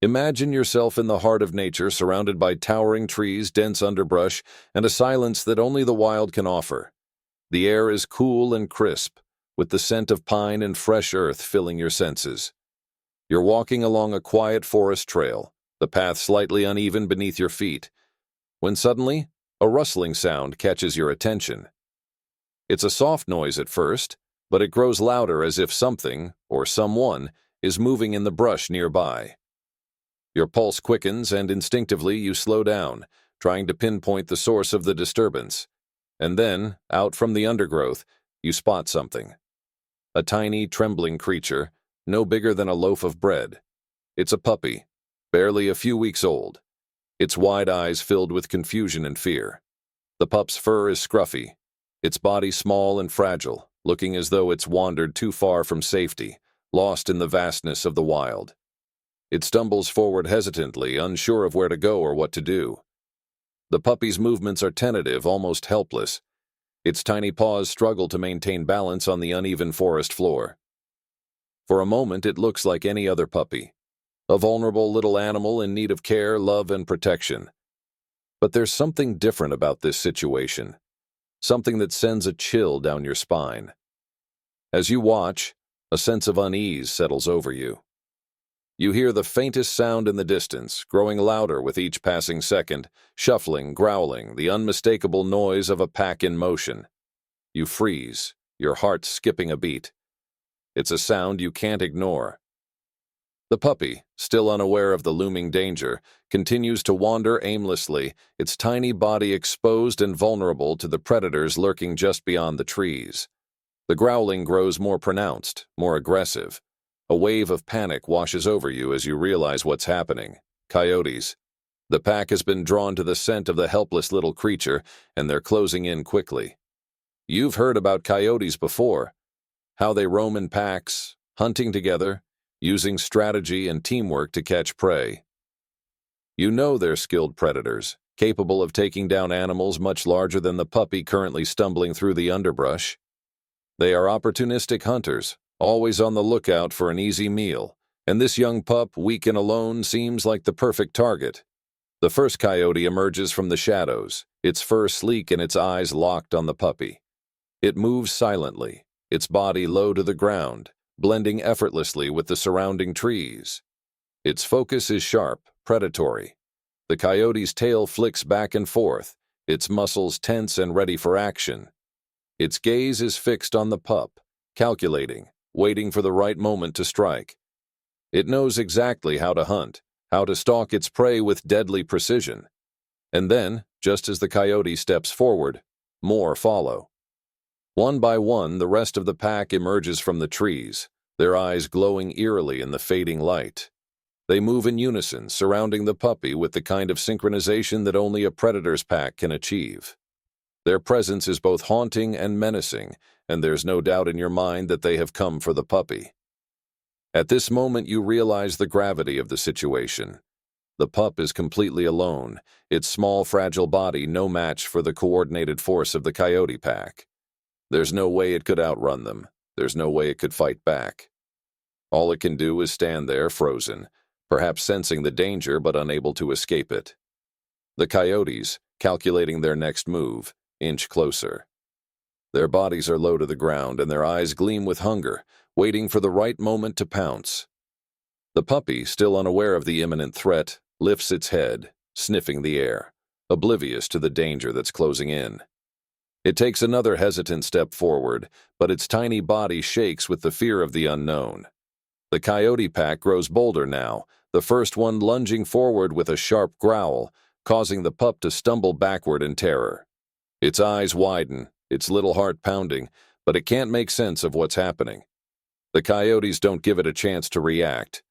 Imagine yourself in the heart of nature, surrounded by towering trees, dense underbrush, and a silence that only the wild can offer. The air is cool and crisp, with the scent of pine and fresh earth filling your senses. You're walking along a quiet forest trail, the path slightly uneven beneath your feet, when suddenly, a rustling sound catches your attention. It's a soft noise at first, but it grows louder as if something, or someone, is moving in the brush nearby. Your pulse quickens and instinctively you slow down, trying to pinpoint the source of the disturbance. And then, out from the undergrowth, you spot something. A tiny, trembling creature, no bigger than a loaf of bread. It's a puppy, barely a few weeks old, its wide eyes filled with confusion and fear. The pup's fur is scruffy, its body small and fragile, looking as though it's wandered too far from safety, lost in the vastness of the wild. It stumbles forward hesitantly, unsure of where to go or what to do. The puppy's movements are tentative, almost helpless. Its tiny paws struggle to maintain balance on the uneven forest floor. For a moment, it looks like any other puppy, a vulnerable little animal in need of care, love, and protection. But there's something different about this situation, something that sends a chill down your spine. As you watch, a sense of unease settles over you. You hear the faintest sound in the distance, growing louder with each passing second, shuffling, growling, the unmistakable noise of a pack in motion. You freeze, your heart skipping a beat. It's a sound you can't ignore. The puppy, still unaware of the looming danger, continues to wander aimlessly, its tiny body exposed and vulnerable to the predators lurking just beyond the trees. The growling grows more pronounced, more aggressive. A wave of panic washes over you as you realize what's happening. Coyotes. The pack has been drawn to the scent of the helpless little creature, and they're closing in quickly. You've heard about coyotes before, how they roam in packs, hunting together, using strategy and teamwork to catch prey. You know they're skilled predators, capable of taking down animals much larger than the puppy currently stumbling through the underbrush. They are opportunistic hunters, always on the lookout for an easy meal, and this young pup, weak and alone, seems like the perfect target. The first coyote emerges from the shadows, its fur sleek and its eyes locked on the puppy. It moves silently, its body low to the ground, blending effortlessly with the surrounding trees. Its focus is sharp, predatory. The coyote's tail flicks back and forth, its muscles tense and ready for action. Its gaze is fixed on the pup, calculating, waiting for the right moment to strike. It knows exactly how to hunt, how to stalk its prey with deadly precision. And then, just as the coyote steps forward, more follow. One by one, the rest of the pack emerges from the trees, their eyes glowing eerily in the fading light. They move in unison, surrounding the puppy with the kind of synchronization that only a predator's pack can achieve. Their presence is both haunting and menacing, and there's no doubt in your mind that they have come for the puppy. At this moment, you realize the gravity of the situation. The pup is completely alone, its small, fragile body no match for the coordinated force of the coyote pack. There's no way it could outrun them. There's no way it could fight back. All it can do is stand there, frozen, perhaps sensing the danger but unable to escape it. The coyotes, calculating their next move, inch closer. Their bodies are low to the ground and their eyes gleam with hunger, waiting for the right moment to pounce. The puppy, still unaware of the imminent threat, lifts its head, sniffing the air, oblivious to the danger that's closing in. It takes another hesitant step forward, but its tiny body shakes with the fear of the unknown. The coyote pack grows bolder now, the first one lunging forward with a sharp growl, causing the pup to stumble backward in terror. Its eyes widen, its little heart pounding, but it can't make sense of what's happening. The coyotes don't give it a chance to react.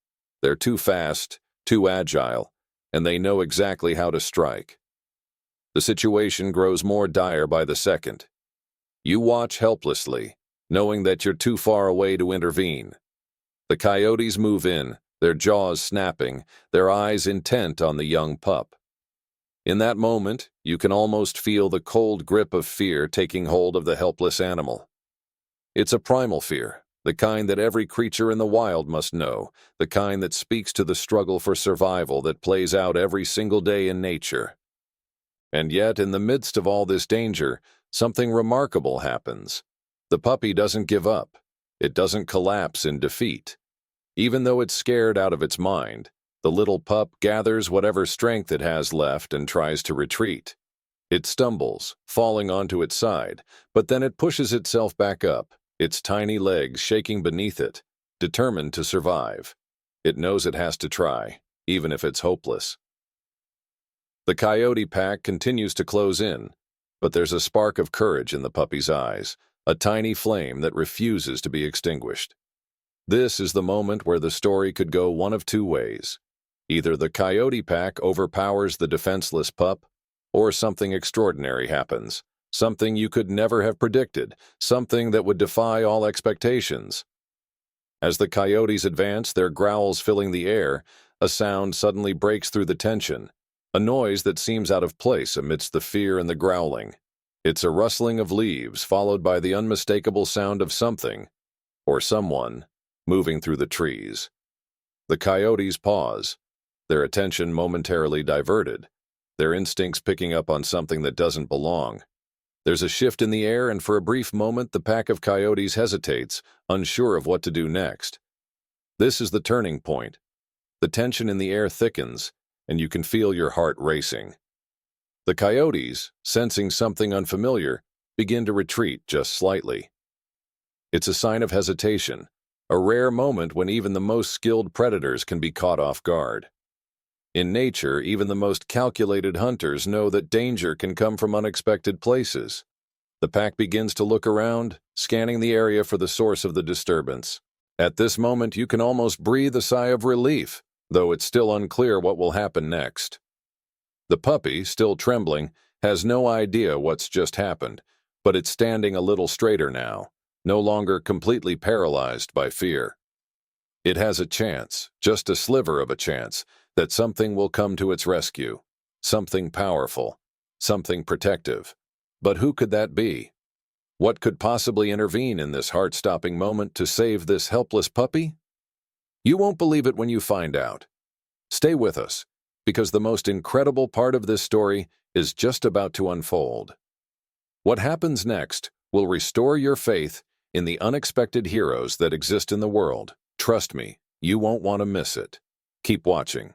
They're too fast, too agile, and they know exactly how to strike. The situation grows more dire by the second. You watch helplessly, knowing that you're too far away to intervene. The coyotes move in, their jaws snapping, their eyes intent on the young pup. In that moment, you can almost feel the cold grip of fear taking hold of the helpless animal. It's a primal fear, the kind that every creature in the wild must know, the kind that speaks to the struggle for survival that plays out every single day in nature. And yet, in the midst of all this danger, something remarkable happens. The puppy doesn't give up. It doesn't collapse in defeat. Even though it's scared out of its mind, the little pup gathers whatever strength it has left and tries to retreat. It stumbles, falling onto its side, but then it pushes itself back up, its tiny legs shaking beneath it, determined to survive. It knows it has to try, even if it's hopeless. The coyote pack continues to close in, but there's a spark of courage in the puppy's eyes, a tiny flame that refuses to be extinguished. This is the moment where the story could go one of two ways. Either the coyote pack overpowers the defenseless pup, or something extraordinary happens, something you could never have predicted, something that would defy all expectations. As the coyotes advance, their growls filling the air, a sound suddenly breaks through the tension, a noise that seems out of place amidst the fear and the growling. It's a rustling of leaves followed by the unmistakable sound of something, or someone, moving through the trees. The coyotes pause, their attention momentarily diverted, their instincts picking up on something that doesn't belong. There's a shift in the air, and for a brief moment the pack of coyotes hesitates, unsure of what to do next. This is the turning point. The tension in the air thickens, and you can feel your heart racing. The coyotes, sensing something unfamiliar, begin to retreat just slightly. It's a sign of hesitation, a rare moment when even the most skilled predators can be caught off guard. In nature, even the most calculated hunters know that danger can come from unexpected places. The pack begins to look around, scanning the area for the source of the disturbance. At this moment, you can almost breathe a sigh of relief, though it's still unclear what will happen next. The puppy, still trembling, has no idea what's just happened, but it's standing a little straighter now, no longer completely paralyzed by fear. It has a chance, just a sliver of a chance, that something will come to its rescue, something powerful, something protective. But who could that be? What could possibly intervene in this heart-stopping moment to save this helpless puppy? You won't believe it when you find out. Stay with us, because the most incredible part of this story is just about to unfold. What happens next will restore your faith in the unexpected heroes that exist in the world. Trust me, you won't want to miss it. Keep watching.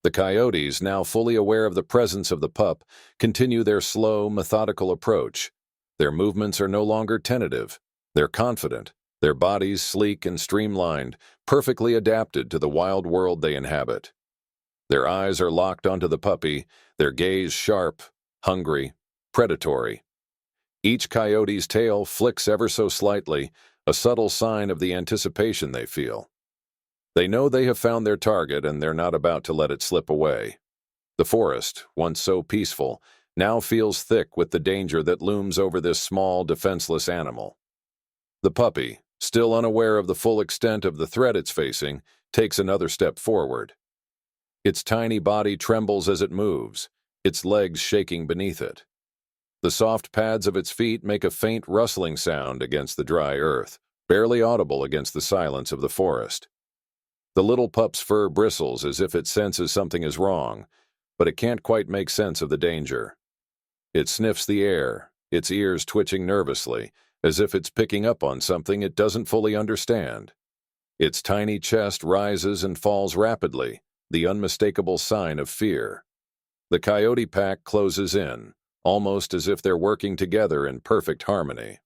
The coyotes, now fully aware of the presence of the pup, continue their slow, methodical approach. Their movements are no longer tentative. They're confident, their bodies sleek and streamlined, perfectly adapted to the wild world they inhabit. Their eyes are locked onto the puppy, their gaze sharp, hungry, predatory. Each coyote's tail flicks ever so slightly, a subtle sign of the anticipation they feel. They know they have found their target, and they're not about to let it slip away. The forest, once so peaceful, now feels thick with the danger that looms over this small, defenseless animal. The puppy, still unaware of the full extent of the threat it's facing, takes another step forward. Its tiny body trembles as it moves, its legs shaking beneath it. The soft pads of its feet make a faint rustling sound against the dry earth, barely audible against the silence of the forest. The little pup's fur bristles as if it senses something is wrong, but it can't quite make sense of the danger. It sniffs the air, its ears twitching nervously, as if it's picking up on something it doesn't fully understand. Its tiny chest rises and falls rapidly, the unmistakable sign of fear. The coyote pack closes in, almost as if they're working together in perfect harmony.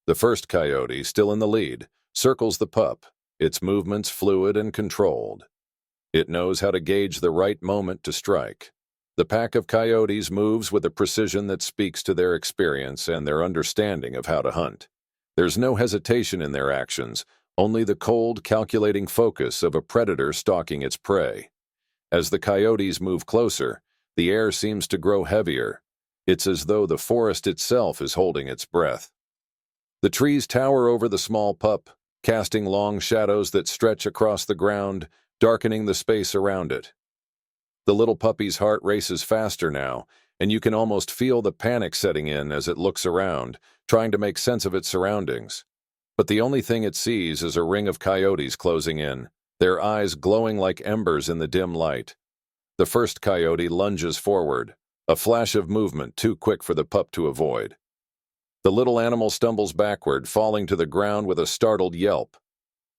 The first coyote, still in the lead, circles the pup, its movements fluid and controlled. It knows how to gauge the right moment to strike. The pack of coyotes moves with a precision that speaks to their experience and their understanding of how to hunt. There's no hesitation in their actions, only the cold, calculating focus of a predator stalking its prey. As the coyotes move closer, the air seems to grow heavier. It's as though the forest itself is holding its breath. The trees tower over the small pup, casting long shadows that stretch across the ground, darkening the space around it. The little puppy's heart races faster now, and you can almost feel the panic setting in as it looks around, trying to make sense of its surroundings. But the only thing it sees is a ring of coyotes closing in, their eyes glowing like embers in the dim light. The first coyote lunges forward, a flash of movement too quick for the pup to avoid. The little animal stumbles backward, falling to the ground with a startled yelp.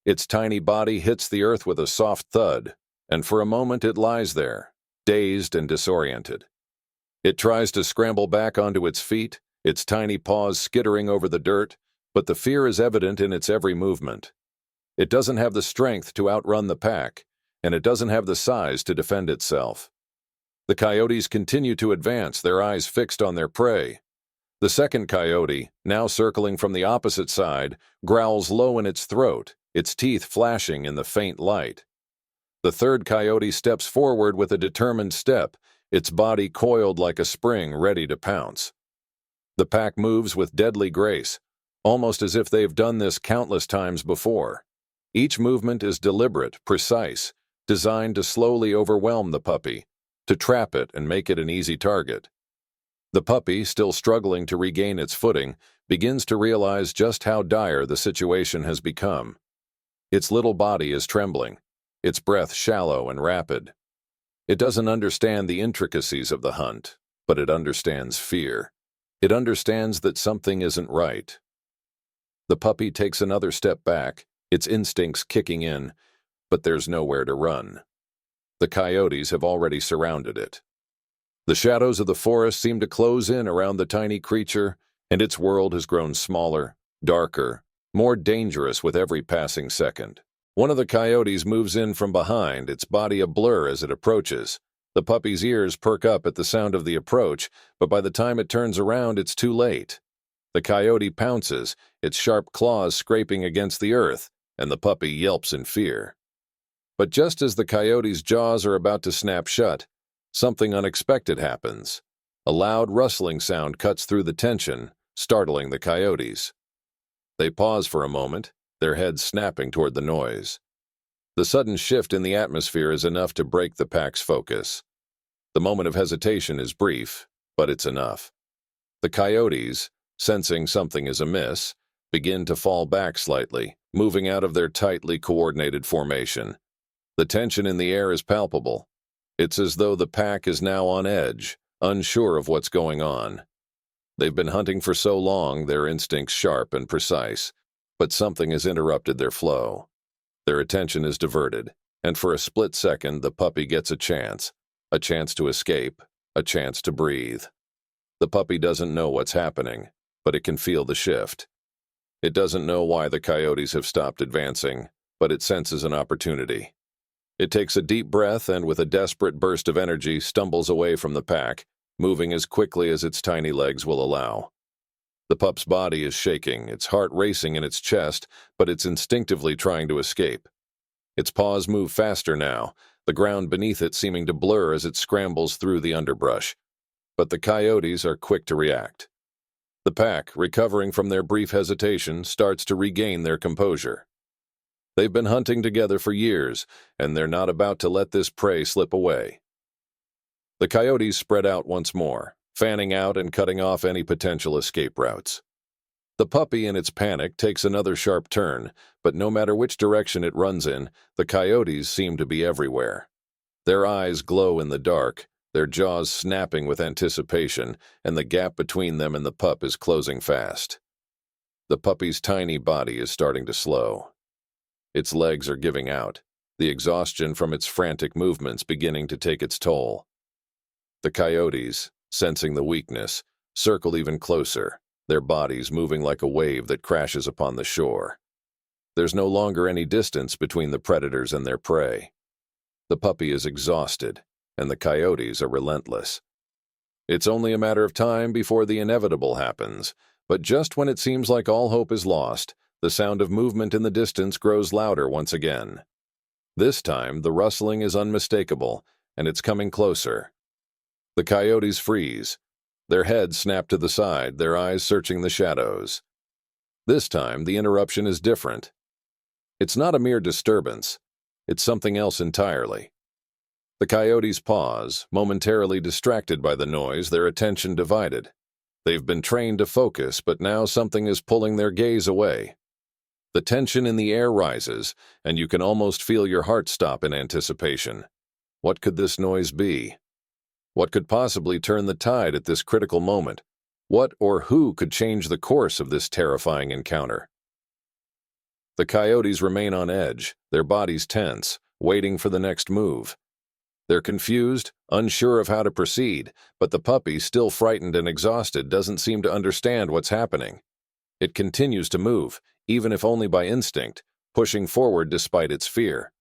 Its tiny body hits the earth with a soft thud, and for a moment it lies there, dazed and disoriented. It tries to scramble back onto its feet, its tiny paws skittering over the dirt, but the fear is evident in its every movement. It doesn't have the strength to outrun the pack, and it doesn't have the size to defend itself. The coyotes continue to advance, their eyes fixed on their prey. The second coyote, now circling from the opposite side, growls low in its throat, its teeth flashing in the faint light. The third coyote steps forward with a determined step, its body coiled like a spring ready to pounce. The pack moves with deadly grace, almost as if they've done this countless times before. Each movement is deliberate, precise, designed to slowly overwhelm the puppy, to trap it and make it an easy target. The puppy, still struggling to regain its footing, begins to realize just how dire the situation has become. Its little body is trembling, its breath shallow and rapid. It doesn't understand the intricacies of the hunt, but it understands fear. It understands that something isn't right. The puppy takes another step back, its instincts kicking in, but there's nowhere to run. The coyotes have already surrounded it. The shadows of the forest seem to close in around the tiny creature, and its world has grown smaller, darker, more dangerous with every passing second. One of the coyotes moves in from behind, its body a blur as it approaches. The puppy's ears perk up at the sound of the approach, but by the time it turns around, it's too late. The coyote pounces, its sharp claws scraping against the earth, and the puppy yelps in fear. But just as the coyote's jaws are about to snap shut, something unexpected happens. A loud rustling sound cuts through the tension, startling the coyotes. They pause for a moment, their heads snapping toward the noise. The sudden shift in the atmosphere is enough to break the pack's focus. The moment of hesitation is brief, but it's enough. The coyotes, sensing something is amiss, begin to fall back slightly, moving out of their tightly coordinated formation. The tension in the air is palpable. It's as though the pack is now on edge, unsure of what's going on. They've been hunting for so long, their instincts sharp and precise, but something has interrupted their flow. Their attention is diverted, and for a split second the puppy gets a chance to escape, a chance to breathe. The puppy doesn't know what's happening, but it can feel the shift. It doesn't know why the coyotes have stopped advancing, but it senses an opportunity. It takes a deep breath and, with a desperate burst of energy, stumbles away from the pack, moving as quickly as its tiny legs will allow. The pup's body is shaking, its heart racing in its chest, but it's instinctively trying to escape. Its paws move faster now, the ground beneath it seeming to blur as it scrambles through the underbrush. But the coyotes are quick to react. The pack, recovering from their brief hesitation, starts to regain their composure. They've been hunting together for years, and they're not about to let this prey slip away. The coyotes spread out once more, fanning out and cutting off any potential escape routes. The puppy, in its panic, takes another sharp turn, but no matter which direction it runs in, the coyotes seem to be everywhere. Their eyes glow in the dark, their jaws snapping with anticipation, and the gap between them and the pup is closing fast. The puppy's tiny body is starting to slow. Its legs are giving out, the exhaustion from its frantic movements beginning to take its toll. The coyotes, sensing the weakness, circle even closer, their bodies moving like a wave that crashes upon the shore. There's no longer any distance between the predators and their prey. The puppy is exhausted, and the coyotes are relentless. It's only a matter of time before the inevitable happens, but just when it seems like all hope is lost, the sound of movement in the distance grows louder once again. This time, the rustling is unmistakable, and it's coming closer. The coyotes freeze. Their heads snap to the side, their eyes searching the shadows. This time, the interruption is different. It's not a mere disturbance. It's something else entirely. The coyotes pause, momentarily distracted by the noise, their attention divided. They've been trained to focus, but now something is pulling their gaze away. The tension in the air rises, and you can almost feel your heart stop in anticipation. What could this noise be? What could possibly turn the tide at this critical moment? What or who could change the course of this terrifying encounter? The coyotes remain on edge, their bodies tense, waiting for the next move. They're confused, unsure of how to proceed, but the puppy, still frightened and exhausted, doesn't seem to understand what's happening. It continues to move, even if only by instinct, pushing forward despite its fear.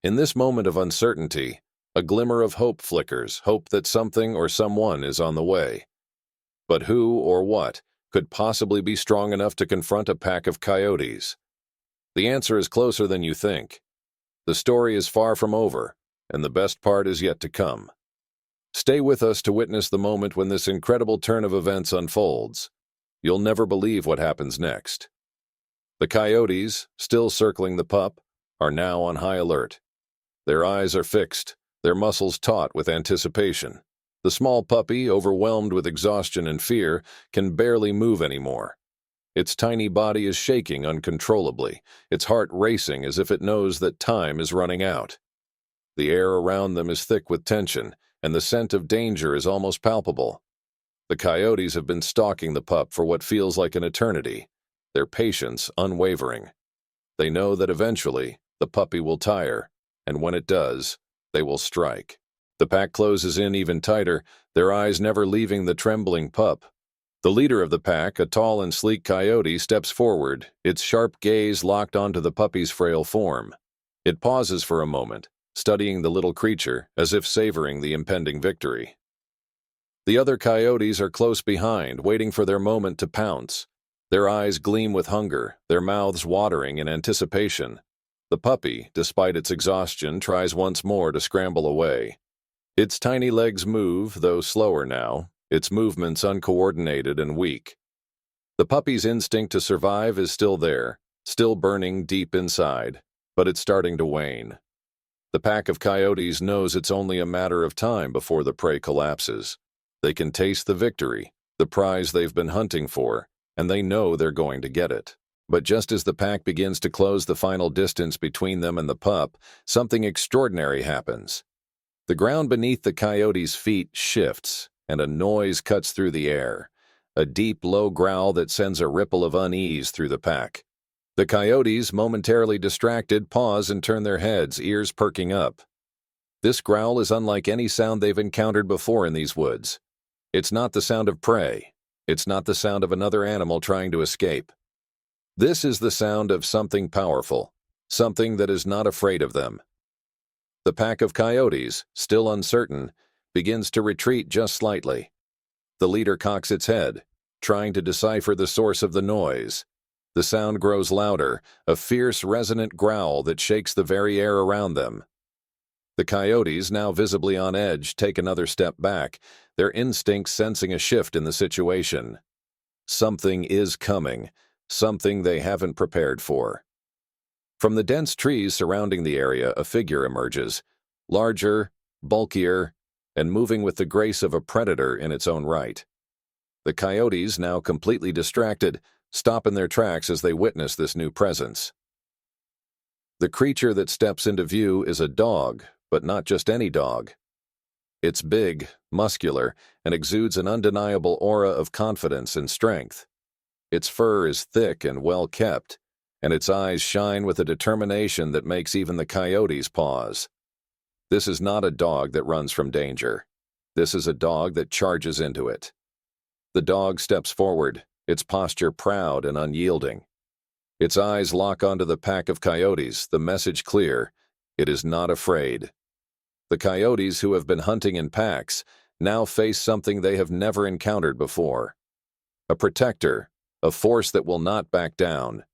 In this moment of uncertainty, a glimmer of hope flickers, hope that something or someone is on the way. But who or what could possibly be strong enough to confront a pack of coyotes? The answer is closer than you think. The story is far from over, and the best part is yet to come. Stay with us to witness the moment when this incredible turn of events unfolds. You'll never believe what happens next. The coyotes, still circling the pup, are now on high alert. Their eyes are fixed, their muscles taut with anticipation. The small puppy, overwhelmed with exhaustion and fear, can barely move anymore. Its tiny body is shaking uncontrollably, its heart racing as if it knows that time is running out. The air around them is thick with tension, and the scent of danger is almost palpable. The coyotes have been stalking the pup for what feels like an eternity, their patience unwavering. They know that eventually the puppy will tire, and when it does, they will strike. The pack closes in even tighter, their eyes never leaving the trembling pup. The leader of the pack, a tall and sleek coyote, steps forward, its sharp gaze locked onto the puppy's frail form. It pauses for a moment, studying the little creature as if savoring the impending victory. The other coyotes are close behind, waiting for their moment to pounce. Their eyes gleam with hunger, their mouths watering in anticipation. The puppy, despite its exhaustion, tries once more to scramble away. Its tiny legs move, though slower now, its movements uncoordinated and weak. The puppy's instinct to survive is still there, still burning deep inside, but it's starting to wane. The pack of coyotes knows it's only a matter of time before the prey collapses. They can taste the victory, the prize they've been hunting for, and they know they're going to get it. But just as the pack begins to close the final distance between them and the pup, something extraordinary happens. The ground beneath the coyote's feet shifts, and a noise cuts through the air, a deep, low growl that sends a ripple of unease through the pack. The coyotes, momentarily distracted, pause and turn their heads, ears perking up. This growl is unlike any sound they've encountered before in these woods. It's not the sound of prey. It's not the sound of another animal trying to escape. This is the sound of something powerful, something that is not afraid of them. The pack of coyotes, still uncertain, begins to retreat just slightly. The leader cocks its head, trying to decipher the source of the noise. The sound grows louder, a fierce, resonant growl that shakes the very air around them. The coyotes, now visibly on edge, take another step back, their instincts sensing a shift in the situation. Something is coming, something they haven't prepared for. From the dense trees surrounding the area, a figure emerges, larger, bulkier, and moving with the grace of a predator in its own right. The coyotes, now completely distracted, stop in their tracks as they witness this new presence. The creature that steps into view is a dog, but not just any dog. It's big, muscular, and exudes an undeniable aura of confidence and strength. Its fur is thick and well kept, and its eyes shine with a determination that makes even the coyotes pause. This is not a dog that runs from danger. This is a dog that charges into it. The dog steps forward, its posture proud and unyielding. Its eyes lock onto the pack of coyotes, the message clear: it is not afraid. The coyotes, who have been hunting in packs, now face something they have never encountered before. A protector, a force that will not back down.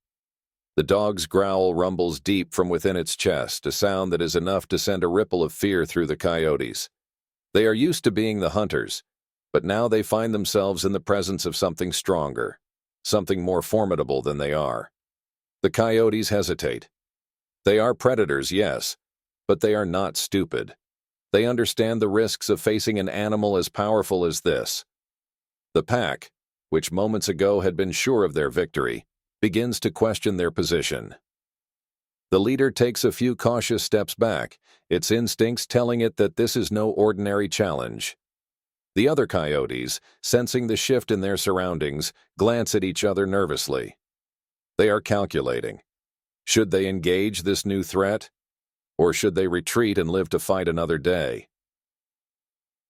The dog's growl rumbles deep from within its chest, a sound that is enough to send a ripple of fear through the coyotes. They are used to being the hunters, but now they find themselves in the presence of something stronger, something more formidable than they are. The coyotes hesitate. They are predators, yes, but they are not stupid. They understand the risks of facing an animal as powerful as this. The pack, which moments ago had been sure of their victory, begins to question their position. The leader takes a few cautious steps back, its instincts telling it that this is no ordinary challenge. The other coyotes, sensing the shift in their surroundings, glance at each other nervously. They are calculating. Should they engage this new threat? Or should they retreat and live to fight another day?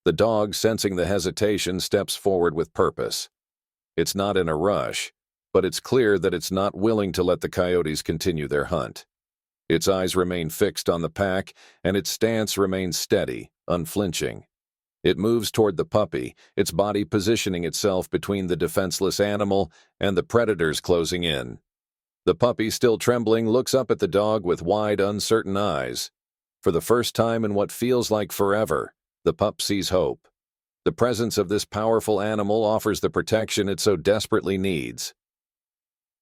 The dog, sensing the hesitation, steps forward with purpose. It's not in a rush, but it's clear that it's not willing to let the coyotes continue their hunt. Its eyes remain fixed on the pack, and its stance remains steady, unflinching. It moves toward the puppy, its body positioning itself between the defenseless animal and the predators closing in. The puppy, still trembling, looks up at the dog with wide, uncertain eyes. For the first time in what feels like forever, the pup sees hope. The presence of this powerful animal offers the protection it so desperately needs.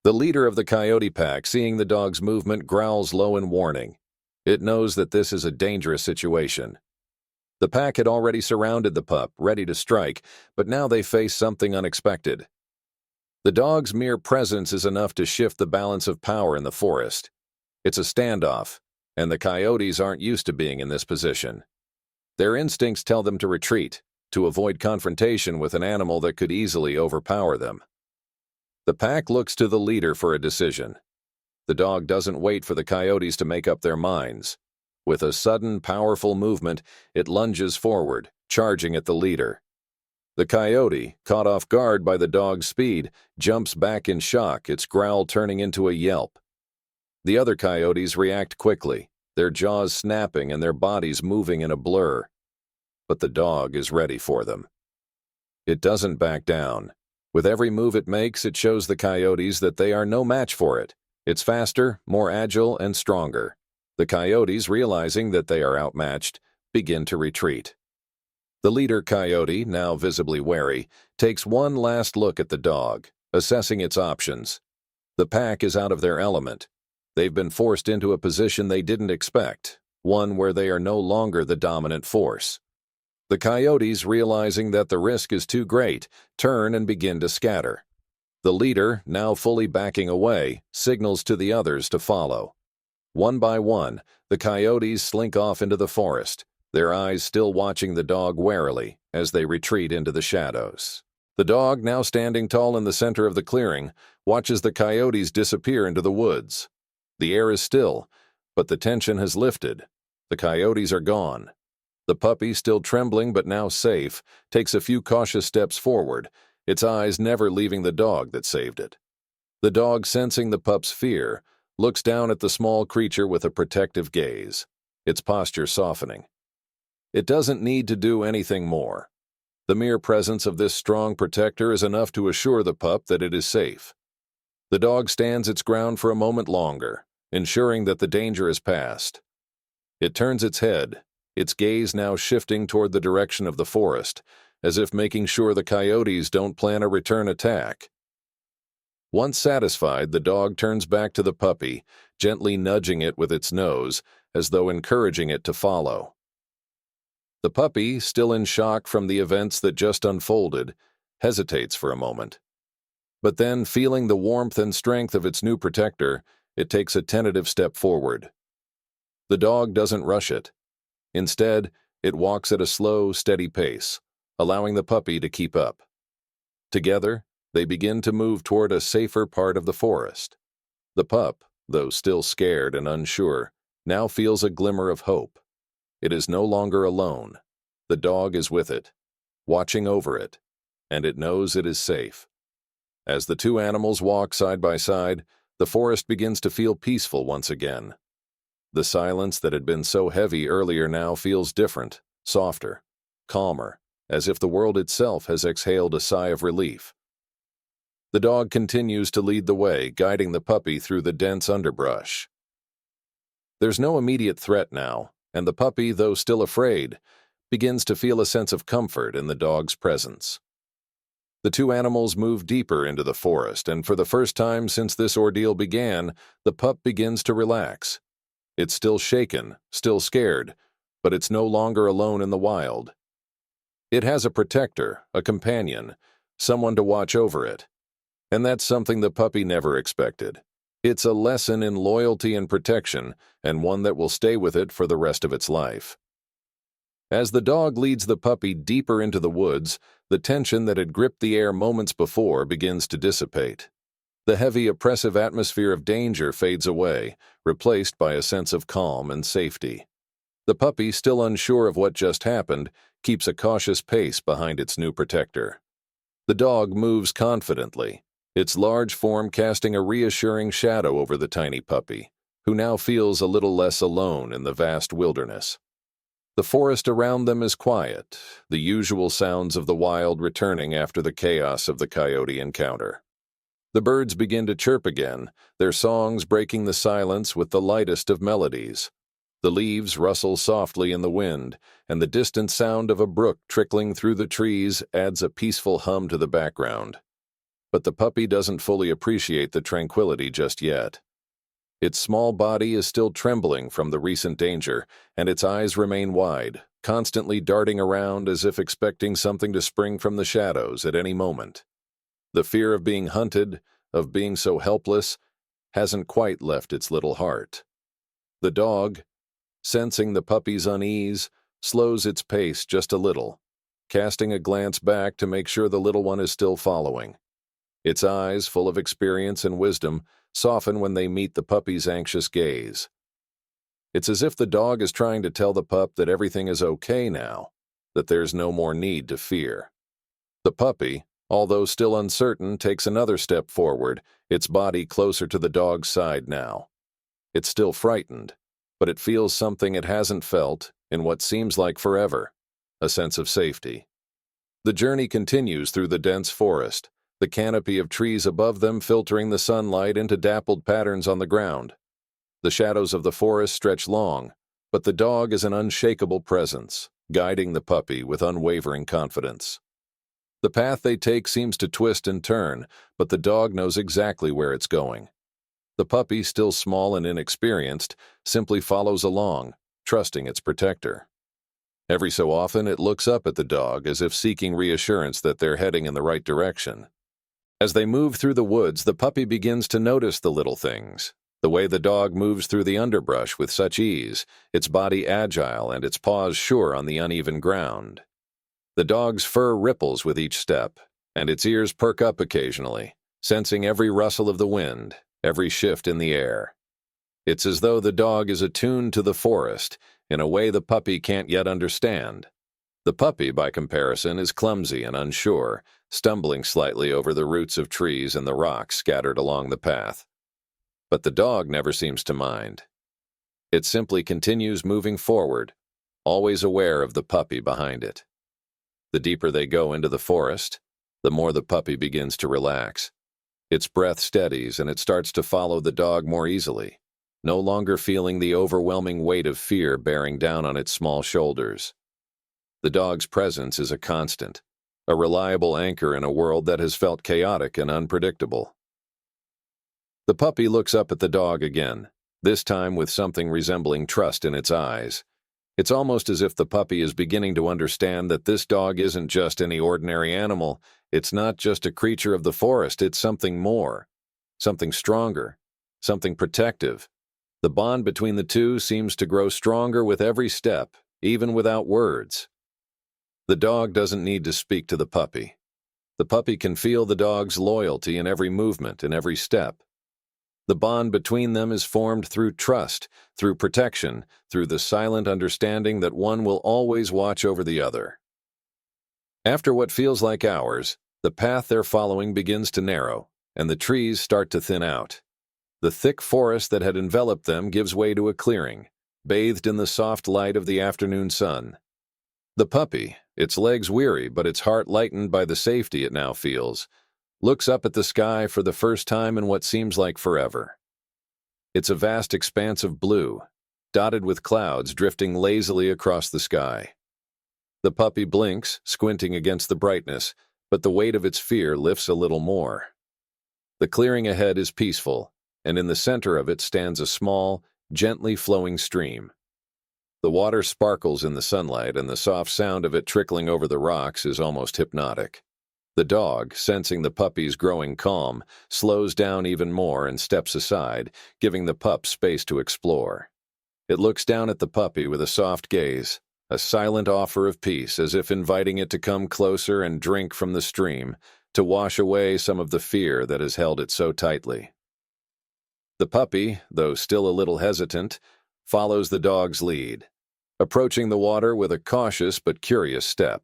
The leader of the coyote pack, seeing the dog's movement, growls low in warning. It knows that this is a dangerous situation. The pack had already surrounded the pup, ready to strike, but now they face something unexpected. The dog's mere presence is enough to shift the balance of power in the forest. It's a standoff, and the coyotes aren't used to being in this position. Their instincts tell them to retreat, to avoid confrontation with an animal that could easily overpower them. The pack looks to the leader for a decision. The dog doesn't wait for the coyotes to make up their minds. With a sudden, powerful movement, it lunges forward, charging at the leader. The coyote, caught off guard by the dog's speed, jumps back in shock, its growl turning into a yelp. The other coyotes react quickly, their jaws snapping and their bodies moving in a blur. But the dog is ready for them. It doesn't back down. With every move it makes, it shows the coyotes that they are no match for it. It's faster, more agile, and stronger. The coyotes, realizing that they are outmatched, begin to retreat. The leader coyote, now visibly wary, takes one last look at the dog, assessing its options. The pack is out of their element. They've been forced into a position they didn't expect, one where they are no longer the dominant force. The coyotes, realizing that the risk is too great, turn and begin to scatter. The leader, now fully backing away, signals to the others to follow. One by one, the coyotes slink off into the forest, their eyes still watching the dog warily as they retreat into the shadows. The dog, now standing tall in the center of the clearing, watches the coyotes disappear into the woods. The air is still, but the tension has lifted. The coyotes are gone. The puppy, still trembling but now safe, takes a few cautious steps forward, its eyes never leaving the dog that saved it. The dog, sensing the pup's fear, looks down at the small creature with a protective gaze, its posture softening. It doesn't need to do anything more. The mere presence of this strong protector is enough to assure the pup that it is safe. The dog stands its ground for a moment longer, ensuring that the danger is past. It turns its head, its gaze now shifting toward the direction of the forest, as if making sure the coyotes don't plan a return attack. Once satisfied, the dog turns back to the puppy, gently nudging it with its nose, as though encouraging it to follow. The puppy, still in shock from the events that just unfolded, hesitates for a moment. But then, feeling the warmth and strength of its new protector, it takes a tentative step forward. The dog doesn't rush it. Instead, it walks at a slow, steady pace, allowing the puppy to keep up. Together, they begin to move toward a safer part of the forest. The pup, though still scared and unsure, now feels a glimmer of hope. It is no longer alone. The dog is with it, watching over it, and it knows it is safe. As the two animals walk side by side, the forest begins to feel peaceful once again. The silence that had been so heavy earlier now feels different, softer, calmer, as if the world itself has exhaled a sigh of relief. The dog continues to lead the way, guiding the puppy through the dense underbrush. There's no immediate threat now, and the puppy, though still afraid, begins to feel a sense of comfort in the dog's presence. The two animals move deeper into the forest, and for the first time since this ordeal began, the pup begins to relax. It's still shaken, still scared, but it's no longer alone in the wild. It has a protector, a companion, someone to watch over it. And that's something the puppy never expected. It's a lesson in loyalty and protection, and one that will stay with it for the rest of its life. As the dog leads the puppy deeper into the woods, the tension that had gripped the air moments before begins to dissipate. The heavy, oppressive atmosphere of danger fades away, replaced by a sense of calm and safety. The puppy, still unsure of what just happened, keeps a cautious pace behind its new protector. The dog moves confidently, its large form casting a reassuring shadow over the tiny puppy, who now feels a little less alone in the vast wilderness. The forest around them is quiet, the usual sounds of the wild returning after the chaos of the coyote encounter. The birds begin to chirp again, their songs breaking the silence with the lightest of melodies. The leaves rustle softly in the wind, and the distant sound of a brook trickling through the trees adds a peaceful hum to the background. But the puppy doesn't fully appreciate the tranquility just yet. Its small body is still trembling from the recent danger, and its eyes remain wide, constantly darting around as if expecting something to spring from the shadows at any moment. The fear of being hunted, of being so helpless, hasn't quite left its little heart. The dog, sensing the puppy's unease, slows its pace just a little, casting a glance back to make sure the little one is still following. Its eyes, full of experience and wisdom, soften when they meet the puppy's anxious gaze. It's as if the dog is trying to tell the pup that everything is okay now, that there's no more need to fear. The puppy, although still uncertain, takes another step forward, its body closer to the dog's side now. It's still frightened, but it feels something it hasn't felt in what seems like forever, a sense of safety. The journey continues through the dense forest, the canopy of trees above them filtering the sunlight into dappled patterns on the ground. The shadows of the forest stretch long, but the dog is an unshakable presence, guiding the puppy with unwavering confidence. The path they take seems to twist and turn, but the dog knows exactly where it's going. The puppy, still small and inexperienced, simply follows along, trusting its protector. Every so often, it looks up at the dog as if seeking reassurance that they're heading in the right direction. As they move through the woods, the puppy begins to notice the little things. The way the dog moves through the underbrush with such ease, its body agile and its paws sure on the uneven ground. The dog's fur ripples with each step, and its ears perk up occasionally, sensing every rustle of the wind, every shift in the air. It's as though the dog is attuned to the forest in a way the puppy can't yet understand. The puppy, by comparison, is clumsy and unsure, stumbling slightly over the roots of trees and the rocks scattered along the path. But the dog never seems to mind. It simply continues moving forward, always aware of the puppy behind it. The deeper they go into the forest, the more the puppy begins to relax. Its breath steadies and it starts to follow the dog more easily, no longer feeling the overwhelming weight of fear bearing down on its small shoulders. The dog's presence is a constant, a reliable anchor in a world that has felt chaotic and unpredictable. The puppy looks up at the dog again, this time with something resembling trust in its eyes. It's almost as if the puppy is beginning to understand that this dog isn't just any ordinary animal, it's not just a creature of the forest, it's something more, something stronger, something protective. The bond between the two seems to grow stronger with every step, even without words. The dog doesn't need to speak to the puppy. The puppy can feel the dog's loyalty in every movement, in every step. The bond between them is formed through trust, through protection, through the silent understanding that one will always watch over the other. After what feels like hours, the path they're following begins to narrow, and the trees start to thin out. The thick forest that had enveloped them gives way to a clearing, bathed in the soft light of the afternoon sun. The puppy, its legs weary but its heart lightened by the safety it now feels, looks up at the sky for the first time in what seems like forever. It's a vast expanse of blue, dotted with clouds drifting lazily across the sky. The puppy blinks, squinting against the brightness, but the weight of its fear lifts a little more. The clearing ahead is peaceful, and in the center of it stands a small, gently flowing stream. The water sparkles in the sunlight, and the soft sound of it trickling over the rocks is almost hypnotic. The dog, sensing the puppy's growing calm, slows down even more and steps aside, giving the pup space to explore. It looks down at the puppy with a soft gaze, a silent offer of peace, as if inviting it to come closer and drink from the stream, to wash away some of the fear that has held it so tightly. The puppy, though still a little hesitant, follows the dog's lead, approaching the water with a cautious but curious step.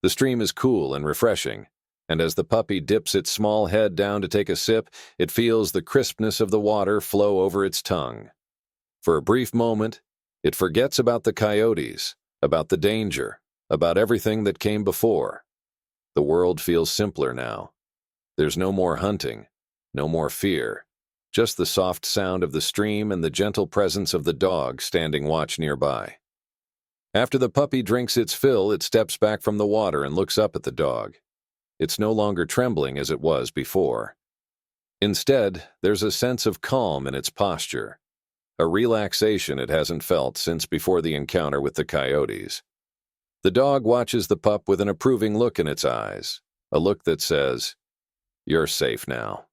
The stream is cool and refreshing, and as the puppy dips its small head down to take a sip, it feels the crispness of the water flow over its tongue. For a brief moment, it forgets about the coyotes, about the danger, about everything that came before. The world feels simpler now. There's no more hunting, no more fear, just the soft sound of the stream and the gentle presence of the dog standing watch nearby. After the puppy drinks its fill, it steps back from the water and looks up at the dog. It's no longer trembling as it was before. Instead, there's a sense of calm in its posture, a relaxation it hasn't felt since before the encounter with the coyotes. The dog watches the pup with an approving look in its eyes, a look that says, "You're safe now."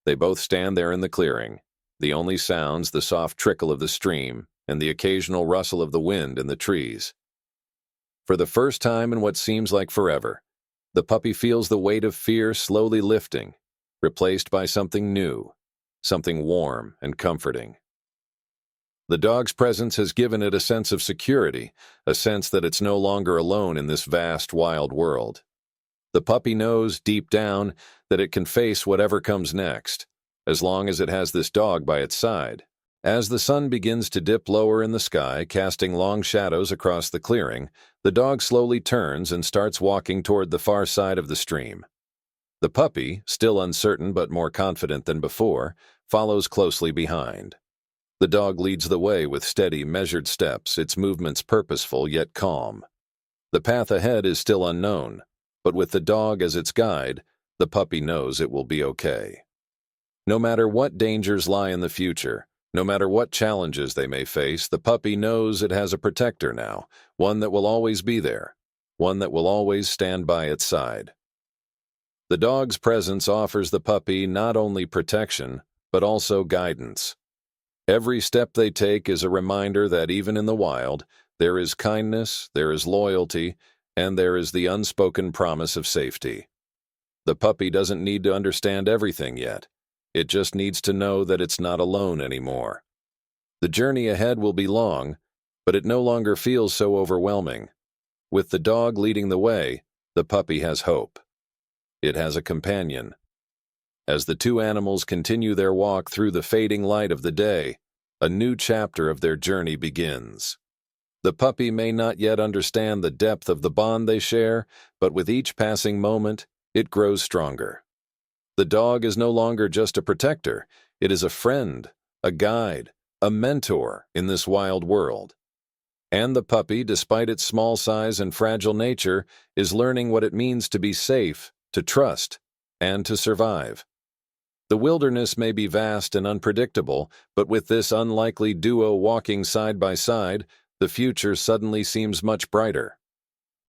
They both stand there in the clearing, the only sounds the soft trickle of the stream and the occasional rustle of the wind in the trees. For the first time in what seems like forever, the puppy feels the weight of fear slowly lifting, replaced by something new, something warm and comforting. The dog's presence has given it a sense of security, a sense that it's no longer alone in this vast, wild world. The puppy knows, deep down, that it can face whatever comes next, as long as it has this dog by its side. As the sun begins to dip lower in the sky, casting long shadows across the clearing, the dog slowly turns and starts walking toward the far side of the stream. The puppy, still uncertain but more confident than before, follows closely behind. The dog leads the way with steady, measured steps, its movements purposeful yet calm. The path ahead is still unknown, but with the dog as its guide, the puppy knows it will be okay. No matter what dangers lie in the future, no matter what challenges they may face, the puppy knows it has a protector now, one that will always be there, one that will always stand by its side. The dog's presence offers the puppy not only protection, but also guidance. Every step they take is a reminder that even in the wild, there is kindness, there is loyalty, and there is the unspoken promise of safety. The puppy doesn't need to understand everything yet. It just needs to know that it's not alone anymore. The journey ahead will be long, but it no longer feels so overwhelming. With the dog leading the way, the puppy has hope. It has a companion. As the two animals continue their walk through the fading light of the day, a new chapter of their journey begins. The puppy may not yet understand the depth of the bond they share, but with each passing moment, it grows stronger. The dog is no longer just a protector, it is a friend, a guide, a mentor in this wild world. And the puppy, despite its small size and fragile nature, is learning what it means to be safe, to trust, and to survive. The wilderness may be vast and unpredictable, but with this unlikely duo walking side by side, the future suddenly seems much brighter.